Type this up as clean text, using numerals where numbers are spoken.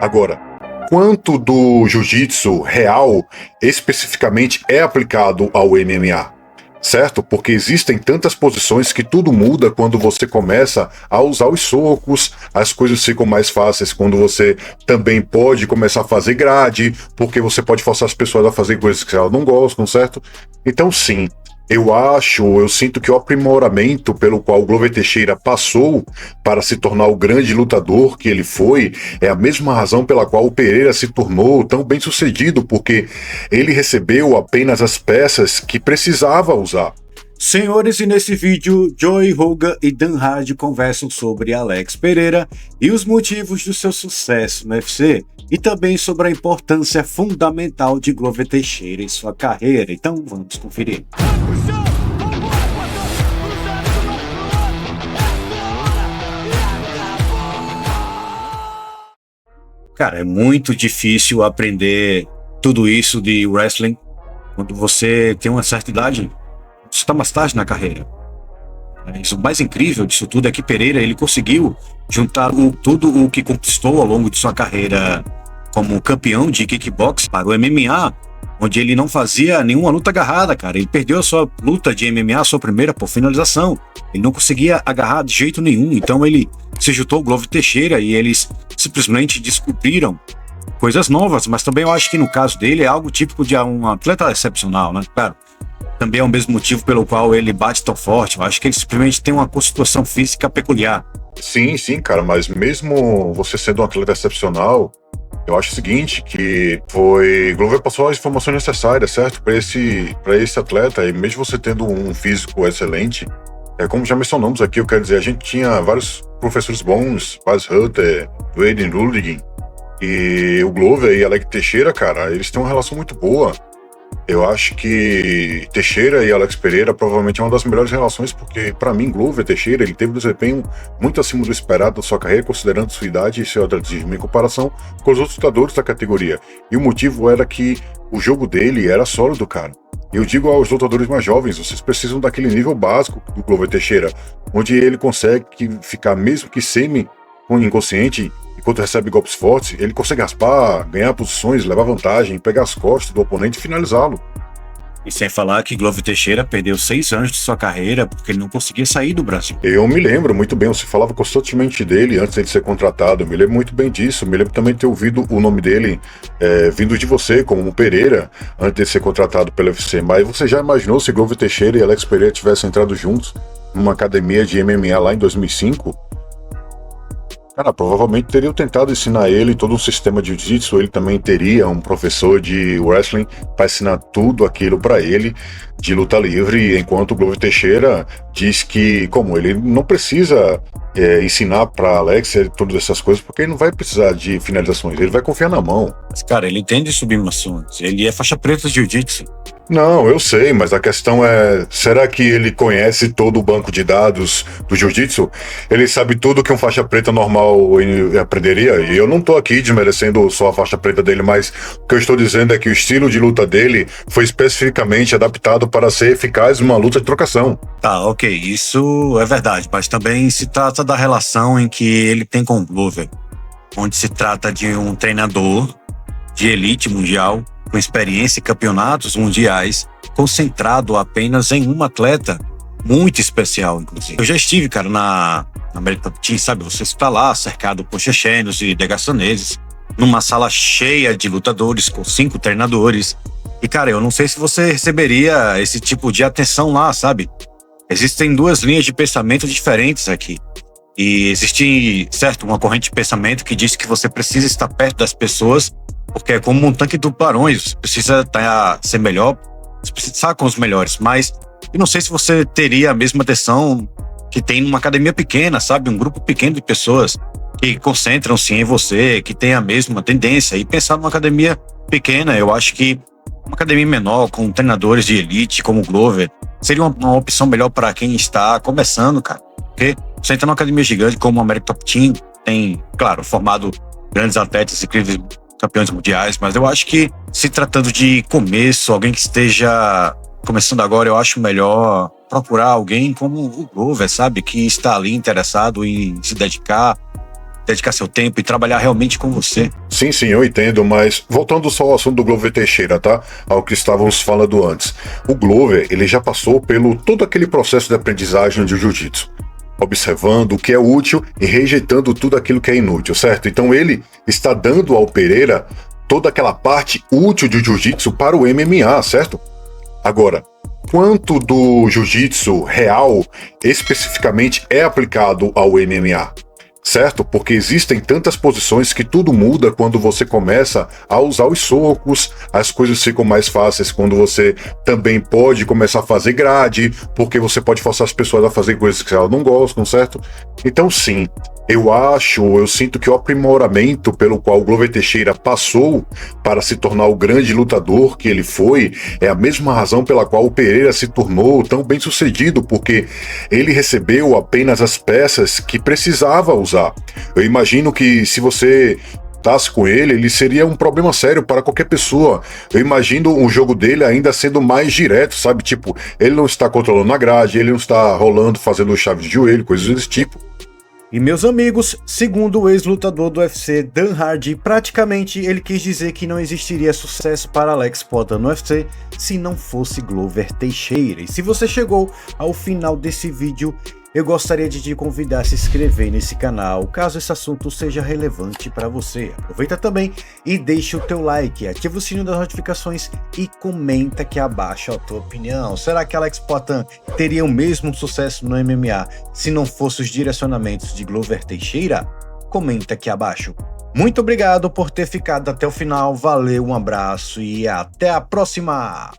Agora, quanto do jiu-jitsu real especificamente é aplicado ao MMA? Certo? Porque existem tantas posições que tudo muda quando você começa a usar os socos, as coisas ficam mais fáceis quando você também pode começar a fazer grade, porque você pode forçar as pessoas a fazer coisas que elas não gostam, certo? Então sim, eu sinto que o aprimoramento pelo qual o Glover Teixeira passou para se tornar o grande lutador que ele foi, é a mesma razão pela qual o Pereira se tornou tão bem sucedido, porque ele recebeu apenas as peças que precisava usar. Senhores, e nesse vídeo, Joey Rhoga e Dan Hardy conversam sobre Alex Pereira e os motivos do seu sucesso no UFC, e também sobre a importância fundamental de Glover Teixeira em sua carreira. Então vamos conferir. Cara, é muito difícil aprender tudo isso de wrestling quando você tem uma certa idade. Você está mais tarde na carreira. O mais incrível disso tudo é que Pereira ele conseguiu juntar tudo o que conquistou ao longo de sua carreira como campeão de kickbox para o MMA, onde ele não fazia nenhuma luta agarrada, cara. Ele perdeu a sua luta de MMA, a sua primeira, por finalização. Ele não conseguia agarrar de jeito nenhum, então ele se juntou ao Glover Teixeira e eles simplesmente descobriram coisas novas, mas também eu acho que no caso dele é algo típico de um atleta excepcional, né? Claro, também é o mesmo motivo pelo qual ele bate tão forte. Eu acho que ele simplesmente tem uma constituição física peculiar. Sim, cara, mas mesmo você sendo um atleta excepcional, eu acho o seguinte, que Glover passou as informações necessárias, certo? Para esse atleta, e mesmo você tendo um físico excelente, como já mencionamos aqui, eu quero dizer, a gente tinha vários professores bons, Bas Hutter, Wayne Ludwig, e o Glover e Alex Teixeira, cara, eles têm uma relação muito boa. Eu acho que Teixeira e Alex Pereira provavelmente é uma das melhores relações, porque para mim Glover Teixeira ele teve um desempenho muito acima do esperado da sua carreira, considerando sua idade e seu atletismo em comparação com os outros lutadores da categoria. E o motivo era que o jogo dele era sólido, cara. Eu digo aos lutadores mais jovens, vocês precisam daquele nível básico do Glover Teixeira, onde ele consegue ficar, mesmo que semi-inconsciente, enquanto recebe golpes fortes, ele consegue raspar, ganhar posições, levar vantagem, pegar as costas do oponente e finalizá-lo. E sem falar que Glover Teixeira perdeu 6 anos de sua carreira porque ele não conseguia sair do Brasil. Eu me lembro muito bem, você falava constantemente dele antes de ser contratado, eu me lembro muito bem disso, me lembro também de ter ouvido o nome dele vindo de você, como Pereira, antes de ser contratado pelo UFC, mas você já imaginou se Glover Teixeira e Alex Pereira tivessem entrado juntos numa academia de MMA lá em 2005? Cara, provavelmente teriam tentado ensinar ele todo um sistema de jiu-jitsu, ele também teria um professor de wrestling para ensinar tudo aquilo para ele de luta livre, enquanto o Glover Teixeira diz que, como ele não precisa ensinar para Alex todas essas coisas, porque ele não vai precisar de finalizações, ele vai confiar na mão. Mas, cara, ele entende sublimações, ele é faixa preta de jiu-jitsu. Não, eu sei, mas a questão é, será que ele conhece todo o banco de dados do jiu-jitsu? Ele sabe tudo que um faixa preta normal aprenderia? E eu não tô aqui desmerecendo só a faixa preta dele, mas o que eu estou dizendo é que o estilo de luta dele foi especificamente adaptado para ser eficaz numa luta de trocação. Tá, ok, isso é verdade, mas também se trata da relação em que ele tem com o Glover, onde se trata de um treinador de elite mundial, com experiência em campeonatos mundiais, concentrado apenas em um atleta muito especial, inclusive. Eu já estive, cara, na América Top Team, sabe? Você está lá, cercado por chechenos e degaçaneses, numa sala cheia de lutadores, com 5 treinadores. E, cara, eu não sei se você receberia esse tipo de atenção lá, sabe? Existem 2 linhas de pensamento diferentes aqui. E existe, certo, uma corrente de pensamento que diz que você precisa estar perto das pessoas, porque é como um tanque de tubarões, você precisa ser melhor, você precisa estar com os melhores, mas eu não sei se você teria a mesma atenção que tem numa academia pequena, sabe? Um grupo pequeno de pessoas que concentram-se em você, que tem a mesma tendência. E pensar numa academia pequena, eu acho que uma academia menor, com treinadores de elite como o Glover, seria uma opção melhor para quem está começando, cara. Porque você entra numa academia gigante como o American Top Team, tem, claro, formado grandes atletas incríveis, campeões mundiais, mas eu acho que, se tratando de começo, alguém que esteja começando agora, eu acho melhor procurar alguém como o Glover, sabe? Que está ali interessado em se dedicar seu tempo e trabalhar realmente com você. Sim, sim, eu entendo, mas voltando só ao assunto do Glover Teixeira, tá? Ao que estávamos falando antes. O Glover, ele já passou pelo todo aquele processo de aprendizagem de jiu-jitsu, observando o que é útil e rejeitando tudo aquilo que é inútil, certo? Então ele está dando ao Pereira toda aquela parte útil de jiu-jitsu para o MMA, certo? Agora, quanto do jiu-jitsu real especificamente é aplicado ao MMA? Certo? Porque existem tantas posições que tudo muda quando você começa a usar os socos, as coisas ficam mais fáceis quando você também pode começar a fazer grade, porque você pode forçar as pessoas a fazer coisas que elas não gostam, certo? Então sim, eu sinto que o aprimoramento pelo qual o Glover Teixeira passou para se tornar o grande lutador que ele foi, é a mesma razão pela qual o Pereira se tornou tão bem sucedido, porque ele recebeu apenas as peças que precisava usar. Eu imagino que se você lutasse com ele, ele seria um problema sério para qualquer pessoa. Eu imagino um jogo dele ainda sendo mais direto, sabe? Tipo, ele não está controlando a grade, ele não está rolando, fazendo chave de joelho, coisas desse tipo. E meus amigos, segundo o ex-lutador do UFC, Dan Hardy, praticamente ele quis dizer que não existiria sucesso para Alex Poatan no UFC se não fosse Glover Teixeira. E se você chegou ao final desse vídeo, eu gostaria de te convidar a se inscrever nesse canal, caso esse assunto seja relevante para você. Aproveita também e deixa o teu like, ativa o sininho das notificações e comenta aqui abaixo a tua opinião. Será que Alex Poatan teria o mesmo sucesso no MMA se não fossem os direcionamentos de Glover Teixeira? Comenta aqui abaixo. Muito obrigado por ter ficado até o final, valeu, um abraço e até a próxima!